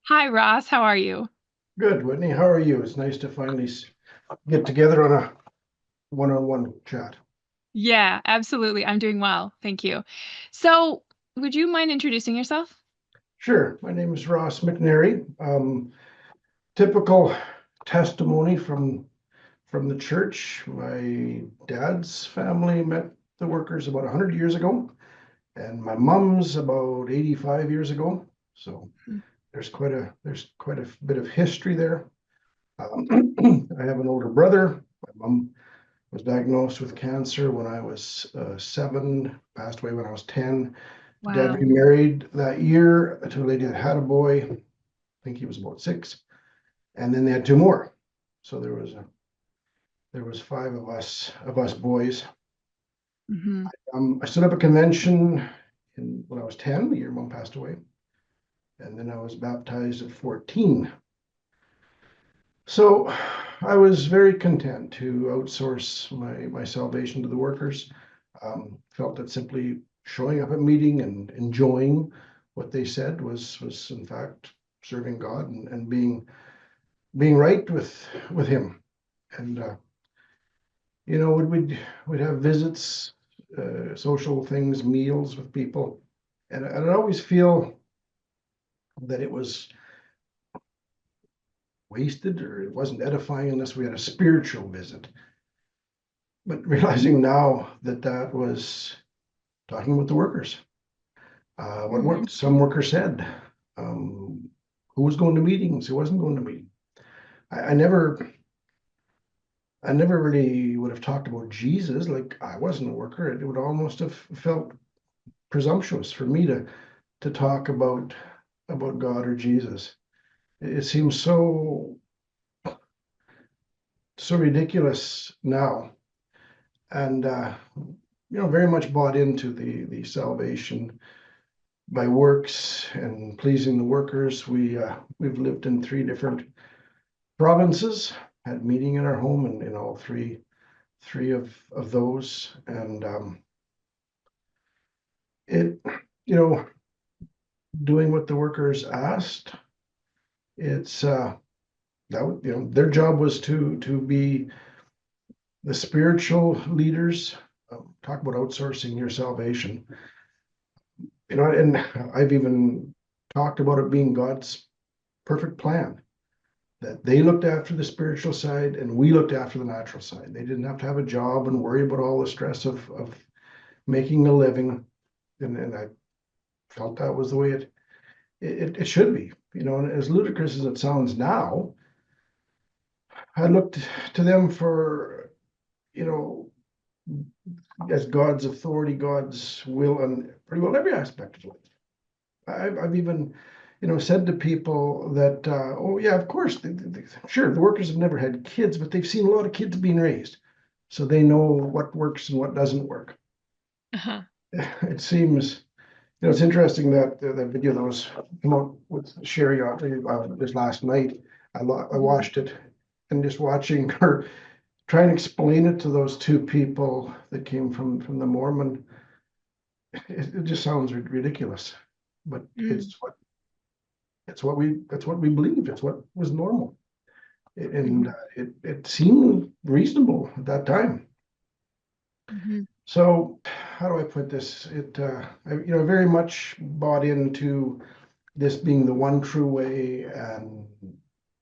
Hi, Ross. How are you? Good, Whitney. How are you? It's nice to finally get together on a one-on-one chat. Yeah, absolutely. I'm doing well. Thank you. So, would you mind introducing yourself? Sure. My name is Ross McNary. Typical testimony from the church. My dad's family met the workers about 100 years ago, and my mom's about 85 years ago. So there's quite a bit of history there. Um, I have an older brother. My mom was diagnosed with cancer when I was 7, passed away when I was 10. Dad Wow. remarried that year to a lady that had a boy. I think he was about 6, and then they had two more. So there was five of us boys. Hmm. I stood up a convention when I was 10, the year mom passed away, and then I was baptized at 14. So I was very content to outsource my salvation to the workers. Felt that simply showing up at meeting and enjoying what they said was in fact serving God and being right with Him. And we'd have visits, social things, meals with people, and I'd always feel that it was wasted or it wasn't edifying unless we had a spiritual visit. But realizing now that that was talking with the workers, what Hmm. worked, some workers said, um, who was going to meetings, who wasn't going to meetings. I, I never, I never really would have talked about Jesus. Like I wasn't a worker. It would almost have felt presumptuous for me to talk about God or Jesus. It seems so ridiculous now, and very much bought into the salvation by works and pleasing the workers. We've lived in three different provinces, had meeting in our home in all three of those, and it you know doing what the workers asked. It's that their job was to be the spiritual leaders. Talk about outsourcing your salvation. And I've even talked about it being God's perfect plan, that they looked after the spiritual side and we looked after the natural side. They didn't have to have a job and worry about all the stress of making a living. And I felt that was the way it should be. And as ludicrous as it sounds now, I looked to them for, you know, as God's authority, God's will, and pretty well every aspect of life. I've even, said to people that, oh yeah, of course, sure, the workers have never had kids, but they've seen a lot of kids being raised, so they know what works and what doesn't work. Uh-huh. It seems, it's interesting that the video that was come out with Sherry this last night. I Mhm. watched it, and just watching her try and explain it to those two people that came from the Mormon, it just sounds ridiculous, but Mm. that's what we believed. It's what was normal, and Mhm. it seemed reasonable at that time. Mhm. So, how do I put this? I very much bought into this being the one true way, and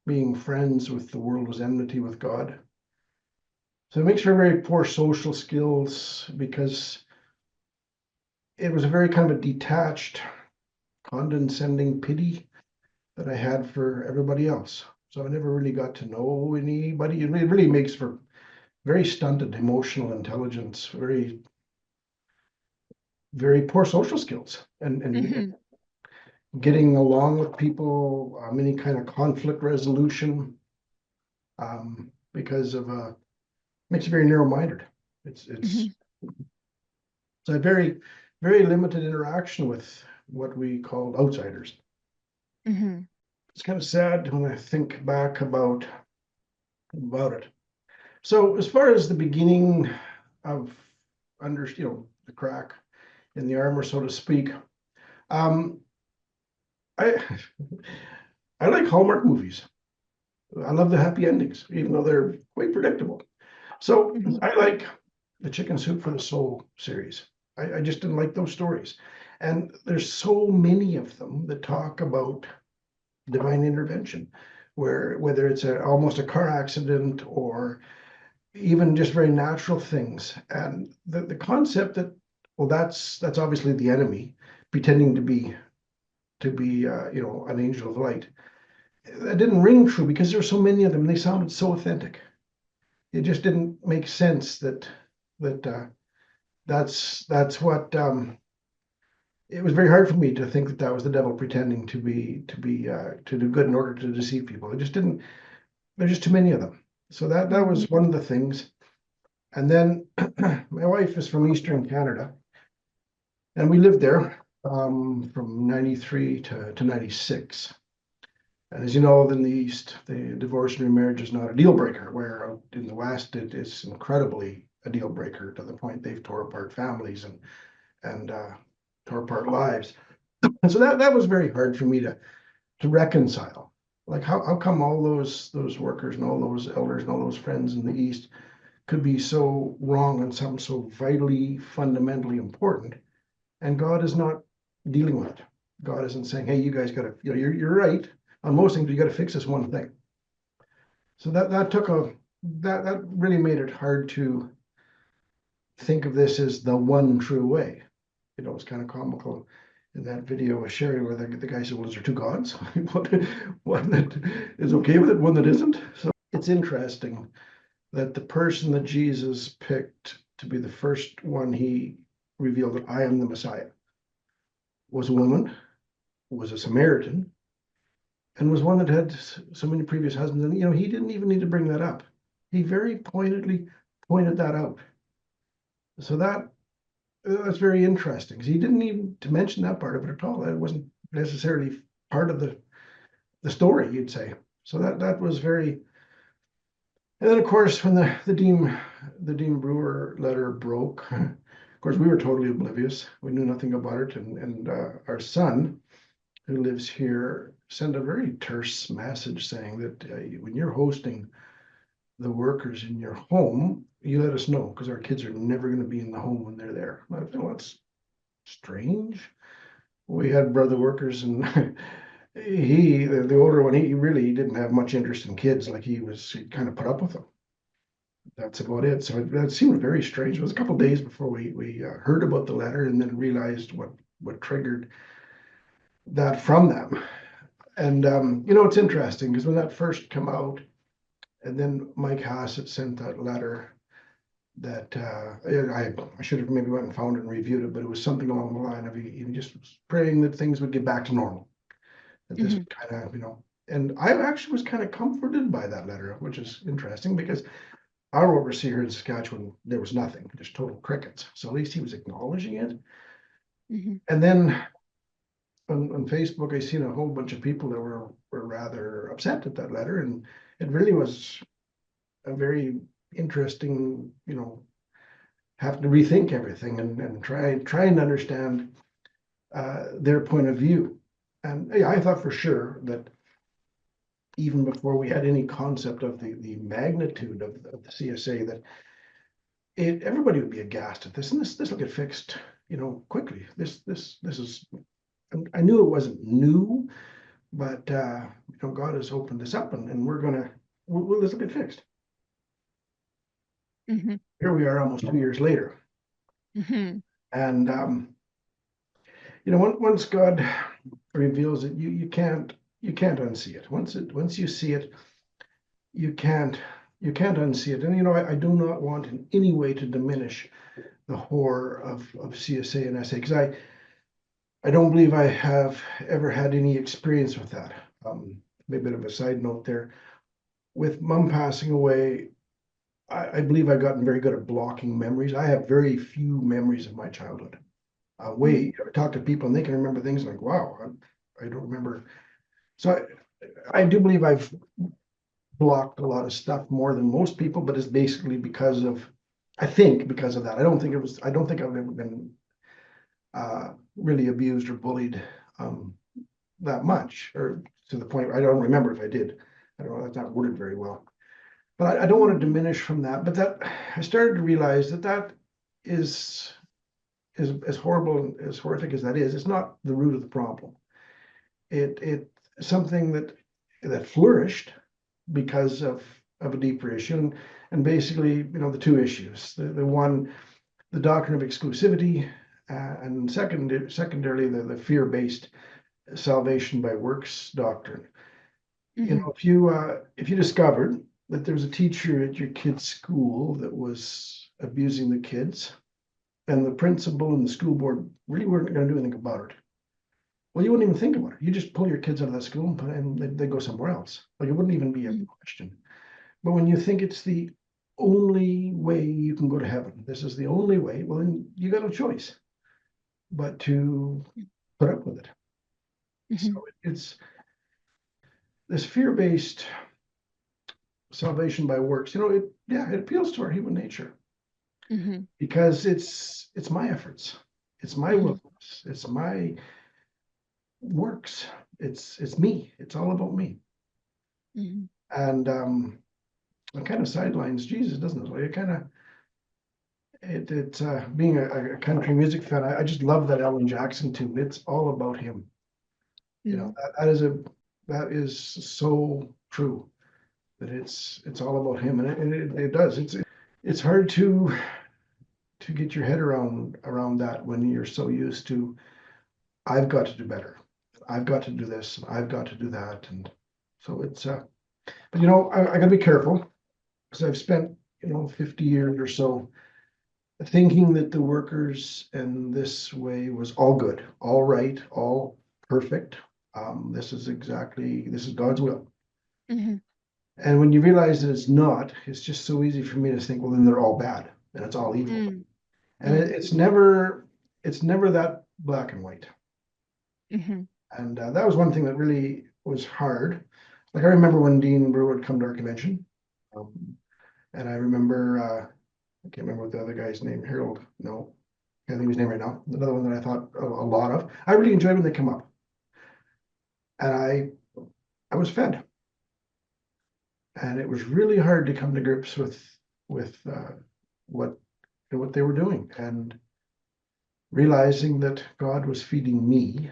being friends with the world was enmity with God. So it makes for very poor social skills because it was a very kind of a detached, condescending pity that I had for everybody else. So I never really got to know anybody. It really makes for very stunted emotional intelligence, very poor social skills, and Mhm. getting along with people, any kind of conflict resolution, because of makes you very narrow-minded. It's Mhm. a very limited interaction with what we call outsiders. Mhm. It's kind of sad when I think back about it. So as far as the beginning of the crack in the armor, so to speak, um, I I like Hallmark movies. I love the happy endings, even though they're quite predictable. So Mhm. I like the Chicken Soup for the Soul series. I just didn't like those stories. And there's so many of them that talk about divine intervention, where whether it's almost a car accident or even just very natural things. And the concept that, well, that's obviously the enemy pretending to be an angel of light. That didn't ring true because there's so many of them. They sounded so authentic. It just didn't make sense that that's what it was very hard for me to think that that was the devil pretending to do good in order to deceive people. It just didn't. There's just too many of them. So that Mhm. was one of the things. And then my wife is from Eastern Canada, and we lived there from 93 to 96. And as you know, in the East, the divorce and remarriage is not a deal breaker, where in the West, it is incredibly a deal breaker to the point they've tore apart families and tore apart lives. And so that was very hard for me to reconcile. Like how come all those workers and all those elders and all those friends in the East could be so wrong on something so vitally, fundamentally important, and God is not dealing with it. God isn't saying, "Hey, you guys got to, you're right on most things. You got to fix this one thing." So that took that really made it hard to think of this as the one true way. It's kind of comical in that video with Sherry where the guy said, "Well, is there two gods? One that is okay with it, one that isn't." So it's interesting that the person that Jesus picked to be the first one he revealed that I am the Messiah was a woman, was a Samaritan, and was one that had so many previous husbands. And he didn't even need to bring that up. He very pointedly pointed that out. So that's very interesting because he didn't even to mention that part of it at all. That wasn't necessarily part of the story, you'd say. So that was very. And then of course when the Dean Brewer letter broke, of course we were totally oblivious. We knew nothing about it, and our son who lives here sent a very terse message saying that when you're hosting the workers in your home, you let us know because our kids are never going to be in the home when they're there. I thought, well, that's strange. We had brother workers, and the older one, he really didn't have much interest in kids. Like he kind of put up with them. That's about it. So that seemed very strange. It was a couple of days before we heard about the letter and then realized what triggered that from them. And it's interesting because when that first came out, and then Mike Hassett sent that letter that I should have maybe went and found it and reviewed it, but it was something along the line of he just was praying that things would get back to normal, that this Mhm. would kind of. And I actually was kind of comforted by that letter, which is interesting because our overseer in Saskatchewan, there was nothing, just total crickets. So at least he was acknowledging it. Mhm. And then on Facebook, I seen a whole bunch of people that were rather upset at that letter, and it really was a very interesting, have to rethink everything and try and understand their point of view. And yeah, I thought for sure that even before we had any concept of the magnitude of the CSA, that everybody would be aghast at this, and this will get fixed, quickly. This is. I knew it wasn't new, but God has opened this up, and this will get fixed. Mhm. Here we are, almost 2 years later, Mhm. and once God reveals it, you can't unsee it. Once you see it, you can't you can't unsee it. And I do not want in any way to diminish the horror of CSA and SA because I don't believe I have ever had any experience with that. Maybe a bit of a side note there. With mom passing away, I believe I've gotten very good at blocking memories. I have very few memories of my childhood. Mhm. I talk to people and they can remember things like, wow, I don't remember. So I do believe I've blocked a lot of stuff more than most people, but it's basically I think because of that. I don't think I've ever been really abused or bullied that much, or to the point, I don't remember if I did. I don't know, that's not worded very well. But I don't want to diminish from that, but that I started to realize that that is as horrible and as horrific as that is, it's not the root of the problem. It something that flourished because of a deeper issue, and basically, the two issues, the one, the doctrine of exclusivity, and secondarily the fear-based salvation by works doctrine. Mhm. If you discovered that there was a teacher at your kid's school that was abusing the kids, and the principal and the school board really weren't going to do anything about it, well, you wouldn't even think about it. You just pull your kids out of that school and they go somewhere else. Like, it wouldn't even be a Mhm. question. But when you think it's the only way you can go to heaven, this is the only way, well, then you got no choice but to put up with it. Mhm. So it's this fear-based salvation by works. It appeals to our human nature Mhm. because it's my efforts, it's my Mhm. willingness, it's my works, it's me. It's all about me, Mhm. and it kind of sidelines Jesus, doesn't it? Like, being a country music fan, I just love that Alan Jackson tune. It's all about him. Mhm. That is so true, that it's all about him, and it does. It's hard to get your head around that when you're so used to, I've got to do better, I've got to do this, I've got to do that, and so it's but I got to be careful because I've spent 50 years or so thinking that the workers in this way was all good, all right, all perfect. This is God's will. Mhm. And when you realize that it's not, it's just so easy for me to think, well, then they're all bad and it's all evil. Mm. And Mm. it's never that black and white. Mhm. And that was one thing that really was hard. Like, I remember when Dean Brewer would come to our convention, um, and I remember I can't remember what the other guy's name, Harold. No, can't think of his name right now. Another one that I thought a lot of. I really enjoyed when they come up, and I was fed, and it was really hard to come to grips with what what they were doing, and realizing that God was feeding me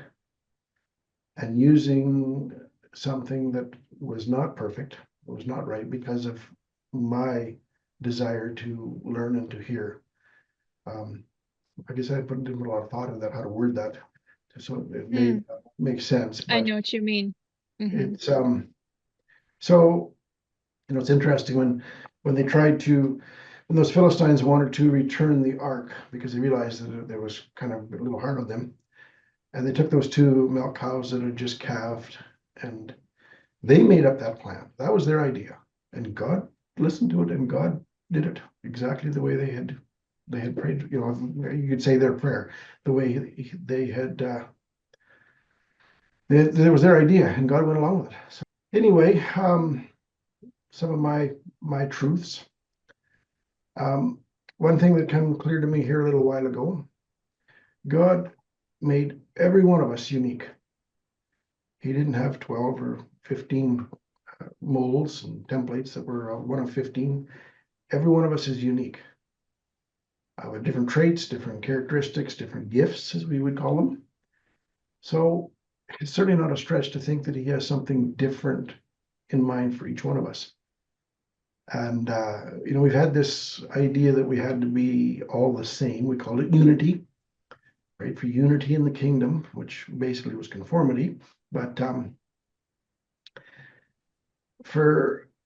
and using something that was not perfect, was not right, because of my desire to learn and to hear. Um, I guess I didn't put a lot of thought into that, how to word that, so it made Mm. make sense. I But know what you mean. Mhm. it's so it's interesting when they tried to, when those Philistines wanted to return the ark because they realized that there was kind of a little hard on them, and they took those two milk cows that had just calved, and they made up that plan. That was their idea, and God listened to it, and God did it exactly the way they had prayed. You could say their prayer, the way they had. It was their idea, and God went along with it. So anyway, some of my truths. Um, One thing that came clear to me here a little while ago: God made every one of us unique. He didn't have 12 or 15 molds and templates that were one of 15. Every one of us is unique. With different traits, different characteristics, different gifts, as we would call them. So it's certainly not a stretch to think that He has something different in mind for each one of us. And we've had this idea that we had to be all the same. We called it unity, right? For unity in the kingdom, which basically was conformity. But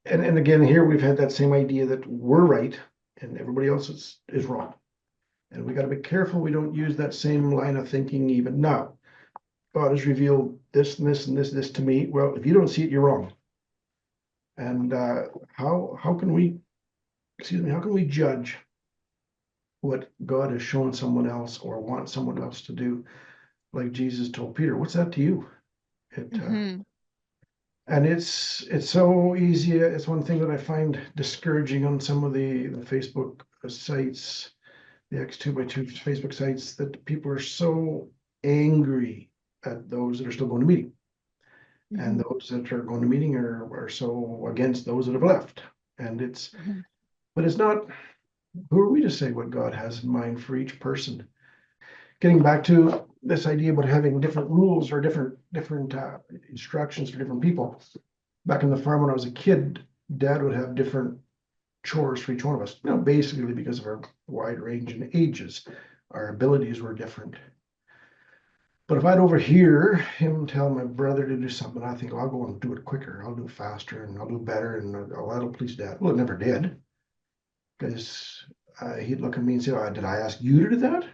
and again, here we've had that same idea that we're right and everybody else is wrong. And we got to be careful we don't use that same line of thinking even now. God has revealed this and this and this to me. Well, if you don't see it, you're wrong. And how can we, excuse me, how can we judge what God has shown someone else or wants someone else to do? Like Jesus told Peter, "What's that to you?" It Mhm. and it's so easy. It's one thing that I find discouraging on some of the Facebook sites, the X2x2 Facebook sites, that people are so angry at those that are still going to meeting. and Mhm. those that are going to meeting are so against those that have left. And Mhm. but it's not, who are we to say what God has in mind for each person? Getting back to this idea about having different rules or different instructions for different people. Back in the farm when I was a kid, Dad would have different chores for each one of us. Basically because of our wide range in ages, our abilities were different. But if I'd overhear him tell my brother to do something, I think, I'll go and do it quicker. I'll do it faster and I'll do better and that'll please Dad. Well, it never did, because he'd look at me and say, "Did I ask you to do that?"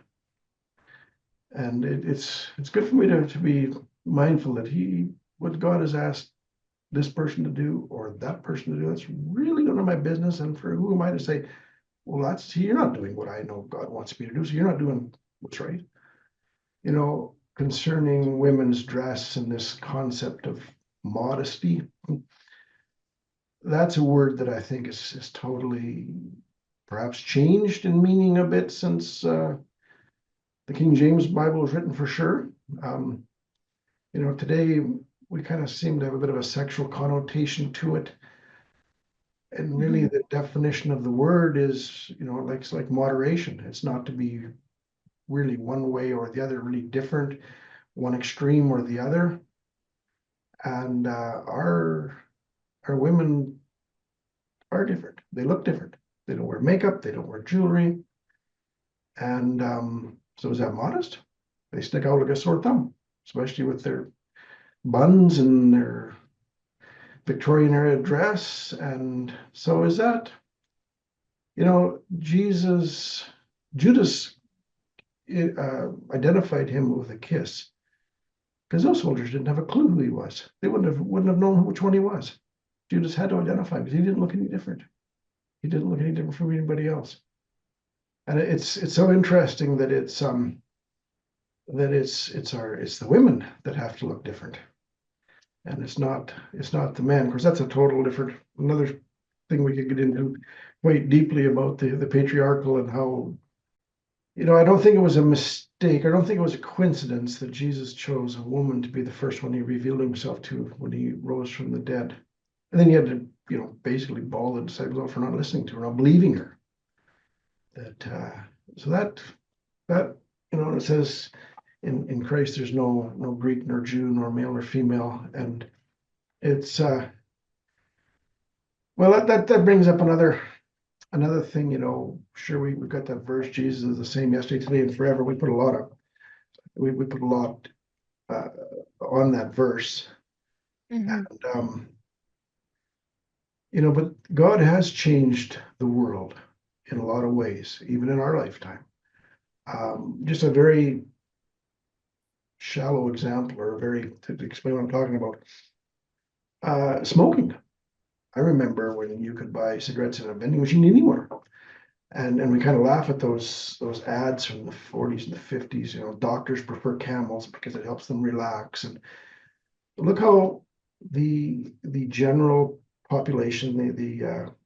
And it's good for me to be mindful that what God has asked this person to do or that person to do, that's really none of my business. And for who am I to say, well, you're not doing what I know God wants me to do, so you're not doing what's right. Concerning women's dress and this concept of modesty, that's a word that I think is totally perhaps changed in meaning a bit since the King James Bible was written, for sure. Um, Today we kind of seem to have a bit of a sexual connotation to it. And really Mhm. the definition of the word is, it's like moderation. It's not to be really one way or the other, really different, one extreme or the other. And our women are different. They look different. They don't wear makeup. They don't wear jewelry. And so is that modest? They stick out like a sore thumb, especially with their buns and their Victorian era dress. And so is that, Judas identified him with a kiss because those soldiers didn't have a clue who he was. They wouldn't have known which one he was. Judas had to identify because he didn't look any different. He didn't look any different from anybody else. And it's so interesting that it's the women that have to look different, and it's not the men. Of course, that's a total different another thing we could get into quite deeply about the patriarchal and how, I don't think it was a mistake. I don't think it was a coincidence that Jesus chose a woman to be the first one he revealed himself to when he rose from the dead. And then he had to, basically bawl the disciples out for not listening to her, not believing her. That so that it says in Christ there's no Greek nor Jew nor male or female, and it's well that brings up another thing. Sure, we've got that verse, Jesus is the same yesterday, today, and forever. We put a lot uh, on that verse. Mhm. And, but God has changed the world in a lot of ways, even in our lifetime. Just a very shallow example, or to explain what I'm talking about. Smoking. I remember when you could buy cigarettes in a vending machine anywhere. And we kind of laugh at those ads from the 40s and the 50s. Doctors prefer Camels because it helps them relax. And look how the general population,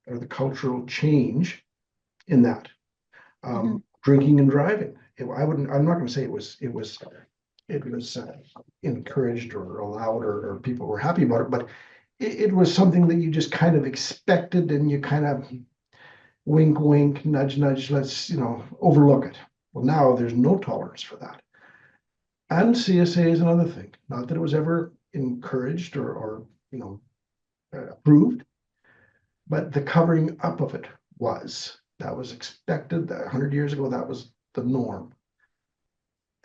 or the cultural change in that. Mhm. Drinking and driving. I'm not going to say it was encouraged or allowed, or people were happy about it, but it was something that you just kind of expected, and you kind of wink, wink, nudge, nudge. Let's overlook it. Well, now there's no tolerance for that. And CSA is another thing. Not that it was ever encouraged or approved, but the covering up of it was. That was expected. 100 years ago, that was the norm.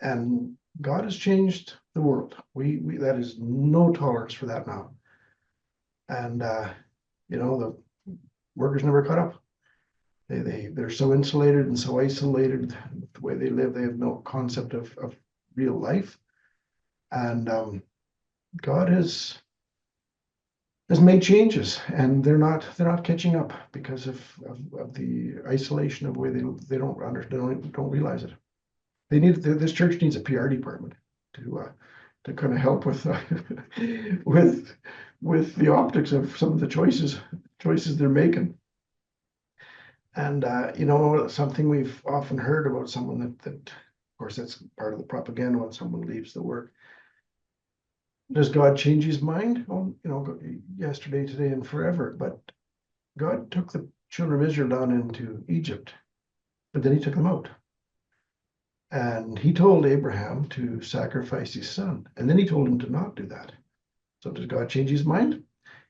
And God has changed the world. We that is no tolerance for that now. And the workers never caught up. They're so insulated and so isolated with the way they live. They have no concept of real life. And God has made changes, and they're not catching up because of the isolation of the way they don't understand, don't realize it. This church needs a PR department to kind of help with with with the optics of some of the choices they're making. And something we've often heard about someone that of course that's part of the propaganda when someone leaves the work. Does God change his mind? Oh, yesterday, today, and forever. But God took the children of Israel down into Egypt, but then he took them out. And he told Abraham to sacrifice his son. And then he told him to not do that. So does God change his mind?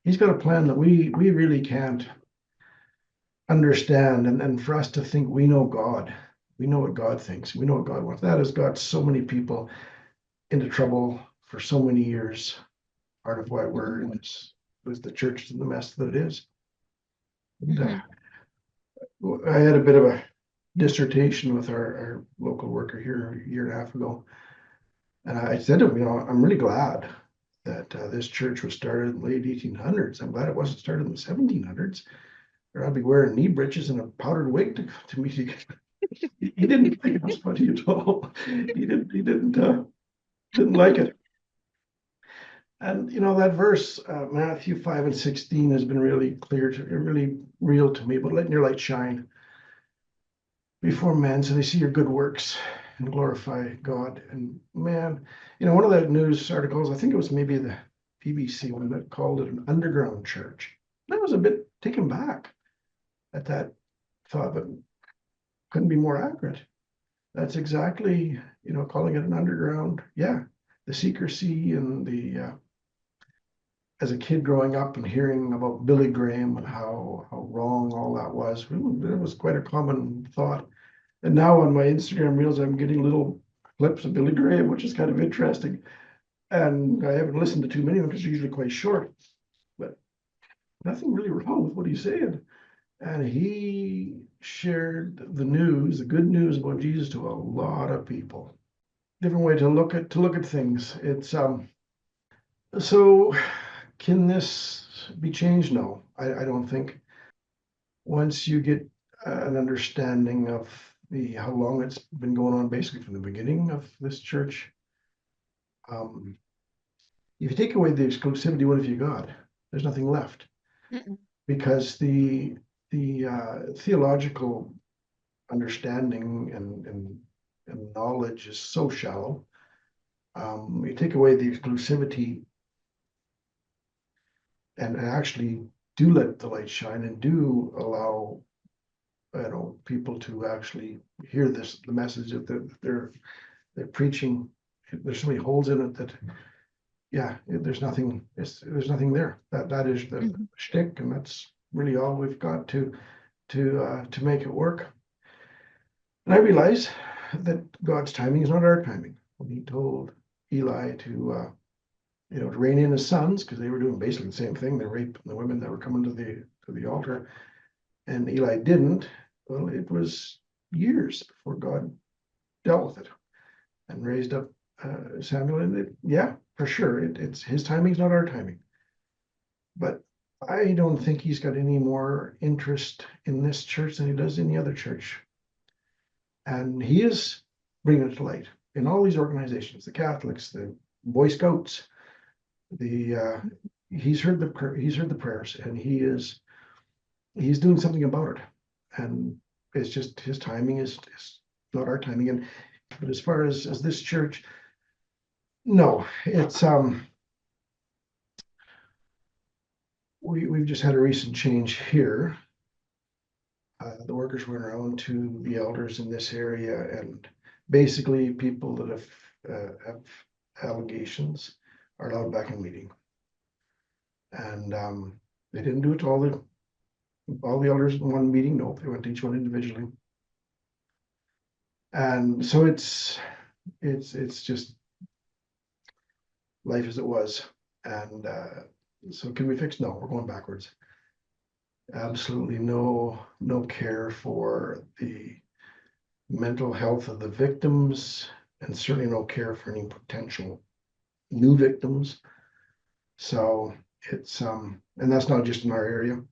He's got a plan that we really can't understand. And for us to think we know God, we know what God thinks, we know what God wants. That has got so many people into trouble for so many years. Part of why we're in this, was the church is in the mess that it is. And Hmm. I had a bit of a dissertation with our local worker here a year and a half ago. And I said to him, I'm really glad that this church was started in the late 1800s. I'm glad it wasn't started in the 1700s, or I'd be wearing knee breeches and a powdered wig to meet you. He didn't think it was funny at all. He didn't like it. And that verse, Matthew 5:16, has been really really real to me. But letting your light shine before men, so they see your good works and glorify God. And man, one of the news articles, I think it was maybe the BBC one, that called it an underground church. I was a bit taken back at that thought, but couldn't be more accurate. That's exactly, calling it an underground. Yeah, the secrecy and the as a kid growing up and hearing about Billy Graham and how wrong all that was, it was quite a common thought. And now on my Instagram reels, I'm getting little clips of Billy Graham, which is kind of interesting. And I haven't listened to too many of them because they're usually quite short, but nothing really wrong with what he's saying. And he shared the news, the good news about Jesus, to a lot of people. Different way to look at things. It's so can this be changed? No, I don't think. Once you get an understanding of the how long it's been going on, basically from the beginning of this church, um, if you take away the exclusivity, what have you got? There's nothing left, Mm-mm. because the theological understanding and knowledge is so shallow. You take away the exclusivity and actually do let the light shine and do allow people to actually hear the message that they're preaching. There's so many holes in it that, yeah, there's nothing there. That is the Mhm. shtick, and that's really all we've got to make it work. And I realize that God's timing is not our timing. When he told Eli to rein in his sons, because they were doing basically the same thing, they raped the women that were coming to the altar, and Eli didn't. Well, it was years before God dealt with it and raised up Samuel. And yeah, for sure, it's his timing is not our timing. But I don't think he's got any more interest in this church than he does any other church. And he is bringing it to light in all these organizations, the Catholics, the Boy Scouts, the he's heard the prayers, and he's doing something about it. And it's just his timing is not our timing. And but as far as this church, no, it's we've just had a recent change here. The workers went around to the elders in this area, and basically people that have allegations are allowed back in meeting. And they didn't do it to all the elders in one meeting. No, they went to each one individually. And so it's just life as it was. And so can we fix? No, we're going backwards. Absolutely no care for the mental health of the victims, and certainly no care for any potential new victims. So it's and that's not just in our area.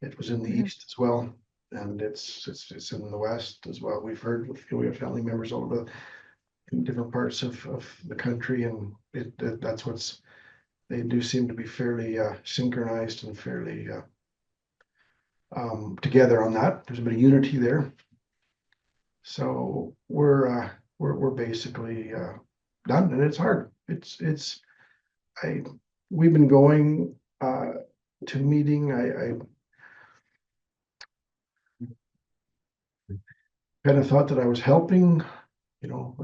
It was in the Mhm. east as well, and it's in the west as well. We have family members all over in different parts of the country, and that's what's they do seem to be fairly synchronized and fairly together on that. There's a bit of unity there. So we're basically done, and it's hard. It's I we've been going to meeting. I kind of thought that I was helping,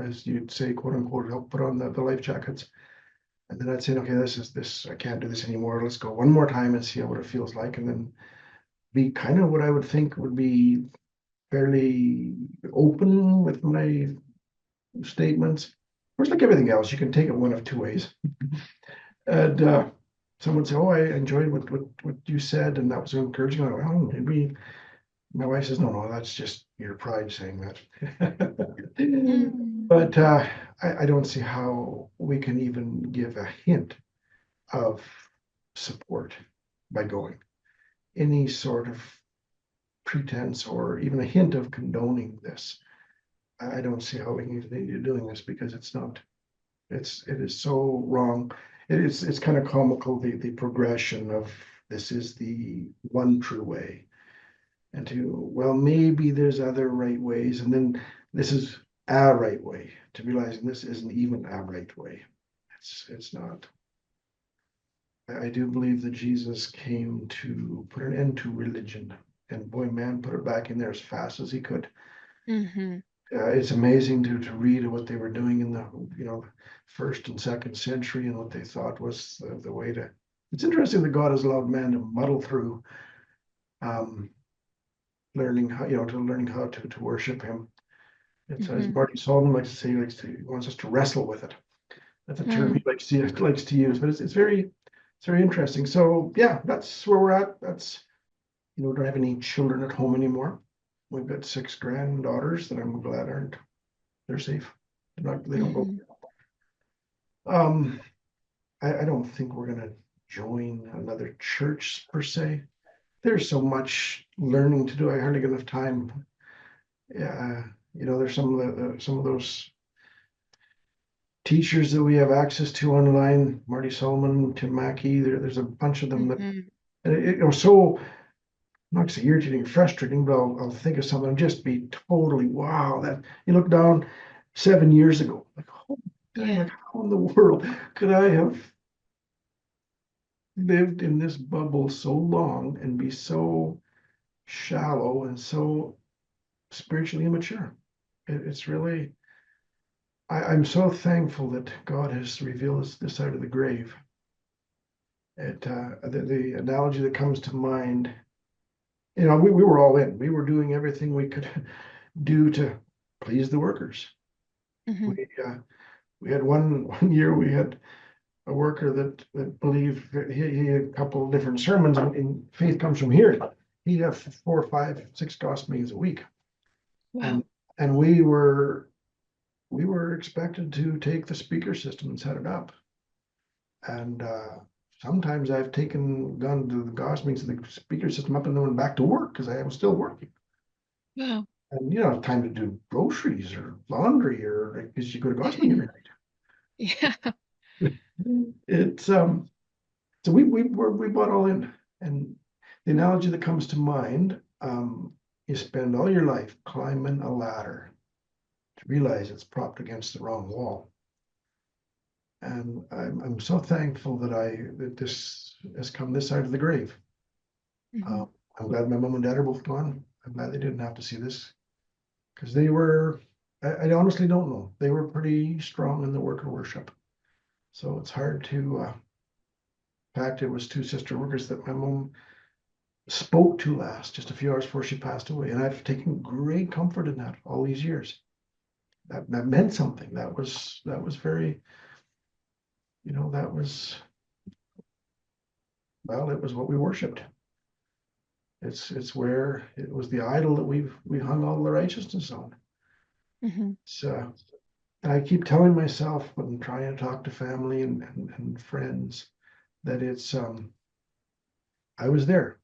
as you'd say, quote unquote, help put on the life jackets. And then I'd say, okay, this, I can't do this anymore. Let's go one more time and see what it feels like. And then be kind of what I would think would be fairly open with my statements. Of course, like everything else, you can take it one of two ways. And someone say, "Oh, I enjoyed what you said, and that was encouraging." I go, "Well, maybe." My wife says, "No, no, that's just your pride saying that." Mm. But I don't see how we can even give a hint of support by going. Any sort of pretense or even a hint of condoning this. I don't see how we can continue doing this because it's not. It is so wrong. It's kind of comical the progression of this is the one true way, and to well maybe there's other right ways, and then this is a right way to realizing this isn't even a right way. It's not. I do believe that Jesus came to put an end to religion, and boy, man, put it back in there as fast as he could. Mhm. It's amazing to read what they were doing in the first and second century and what they thought was the way to. It's interesting that God has allowed man to muddle through, um, learning how learning how to worship Him. It's as Mhm. Marty Solomon likes to say, he wants us to wrestle with it. That's a term Mm. he likes to use, but it's very interesting. So yeah, that's where we're at. That's don't have any children at home anymore. We've got 6 granddaughters that I'm glad aren't. They're safe. They don't go. Mhm. Um, I don't think we're gonna join another church per se. There's so much learning to do. I hardly get enough time. Yeah, there's some of those teachers that we have access to online. Marty Solomon, Tim Mackey. There's a bunch of them that Mhm. and it was so not to say irritating, frustrating, but I'll think of something and just be totally wow. That you look down 7 years ago, like oh, dang, Yeah. like how in the world could I have lived in this bubble so long and be so shallow and so spiritually immature. It's really, I'm so thankful that God has revealed this side of the grave. The analogy that comes to mind, we were all in. We were doing everything we could do to please the workers. Mhm. We had one year we had a worker that believed that he had a couple of different sermons and faith comes from hearing. He'd have 4, 5, 6 gospel meetings a week. Wow. And and we were expected to take the speaker system and set it up. And sometimes I've gone to the gospel meetings and the speaker system up and then went back to work because I was still working. Wow. And time to do groceries or laundry or because you go to gospel meeting every Yeah. night. So we bought all in. And the analogy that comes to mind, you spend all your life climbing a ladder to realize it's propped against the wrong wall. And I'm so thankful that this has come this side of the grave. Mhm. Uh, I'm glad my mom and dad are both gone. I'm glad they didn't have to see this because they were. I honestly don't know. They were pretty strong in the work of worship. So it's hard to. In fact, it was 2 sister workers that my mom spoke to last, just a few hours before she passed away, and I've taken great comfort in that all these years. That meant something. That was very. That was well. It was what we worshipped. It's where it was the idol that we hung all the righteousness on. Mhm. So I keep telling myself when I'm trying to talk to family and friends that I was there.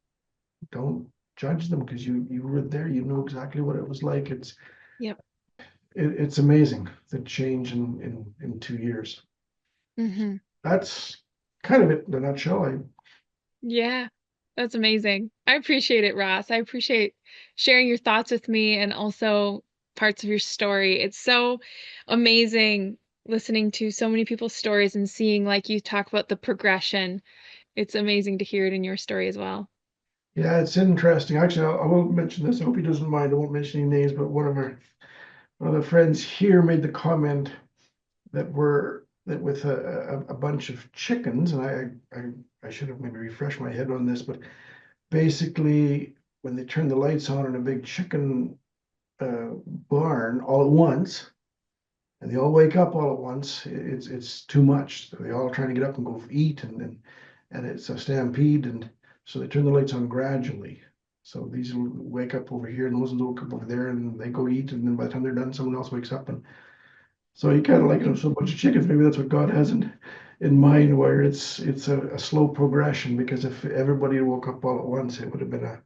Don't judge them because you were there. You know exactly what it was like. Yep. It's amazing the change in 2 years. Mhm. That's kind of it in a nutshell. I Yeah. That's amazing. I appreciate it, Ross. I appreciate sharing your thoughts with me and also parts of your story. It's so amazing listening to so many people's stories and seeing, like you talk about the progression. It's amazing to hear it in your story as well. Yeah, it's interesting. Actually, I won't mention this. I hope he doesn't mind. I won't mention any names, but one of the friends here made the comment that with a bunch of chickens, and I should have maybe refreshed my head on this, but basically when they turn the lights on in a big chicken barn all at once, and they all wake up all at once, it's too much. They all trying to get up and go eat, and it's a stampede, and so they turn the lights on gradually. So these will wake up over here, and those will wake up over there, and they go eat, and then by the time they're done, someone else wakes up, and so you kind of like, so a bunch of chickens. Maybe that's what God has in mind, where it's a slow progression. Because if everybody woke up all at once, it would have been a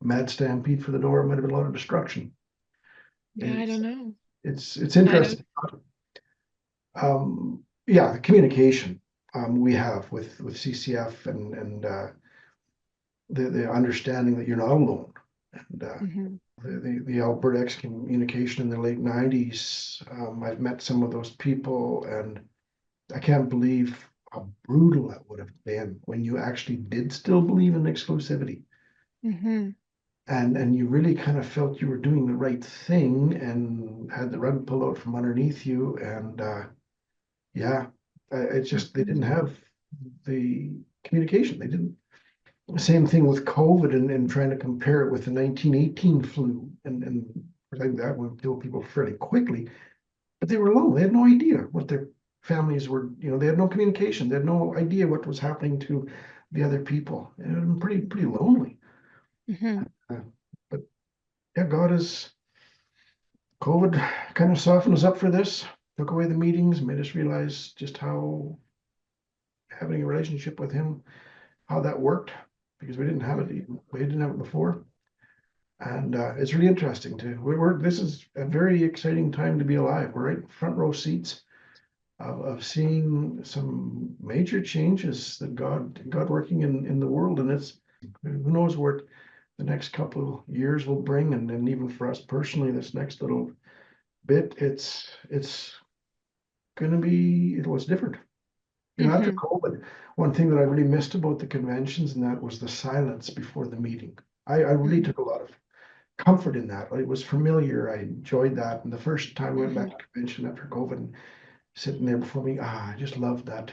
mad stampede for the door. It might have been a lot of destruction. Yeah, I don't It's know. it's I don't. interesting. Yeah, the communication we have with CCF and the understanding that you're not alone, and Hmm. the Alberta excommunication in the late '90s. I've met some of those people, and I can't believe how brutal that would have been when you actually did still believe in exclusivity, Hmm. and you really kind of felt you were doing the right thing and had the rug pulled out from underneath you. And yeah, it's just they didn't Hmm. have the communication. They didn't. Same thing with COVID and trying to compare it with the 1918 flu, and like that would kill people fairly quickly. But they were alone. They had no idea what their families were, they had no communication. They had no idea what was happening to the other people. It was pretty lonely. Hmm. Uh, but yeah, COVID kind of softened us up for this, took away the meetings, made us realize just how having a relationship with him, how that worked, because we didn't have it, we didn't have it before. And it's really interesting too. This is a very exciting time to be alive. We're right front row seats of seeing some major changes that God working in the world, and it's who knows what the next couple of years will bring, and then even for us personally, this next little bit, it's going to be it was different. After Hmm. COVID, one thing that I really missed about the conventions and that was the silence before the meeting. I really Hmm. took a lot of comfort in that. It was familiar. I enjoyed that. And the first time we went back Hmm. to convention after COVID, sitting there before me, I just loved that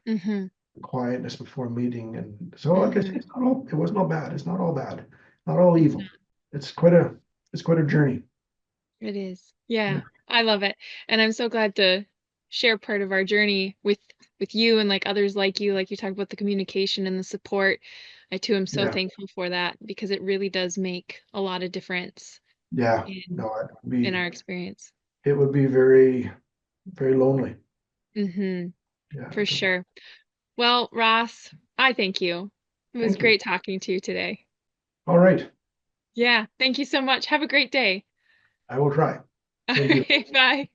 Hmm. quietness before a meeting. And so like I say, Hmm. it was not bad. It's not all bad, not all evil. It's quite a it's quite a journey. It is. Yeah. Yeah, I love it. And I'm so glad to share part of our journey with you and like others like you talk about the communication and the support. I too am so Yeah. thankful for that because it really does make a lot of difference Yeah. in No, in our experience. it would be very, very lonely. Hmm. Yeah. For sure. Well, Ross, I thank you. It was Thank you. great talking to you today. All right. Yeah, thank you so much. Have a great day. I will try. All Same to you. right, bye.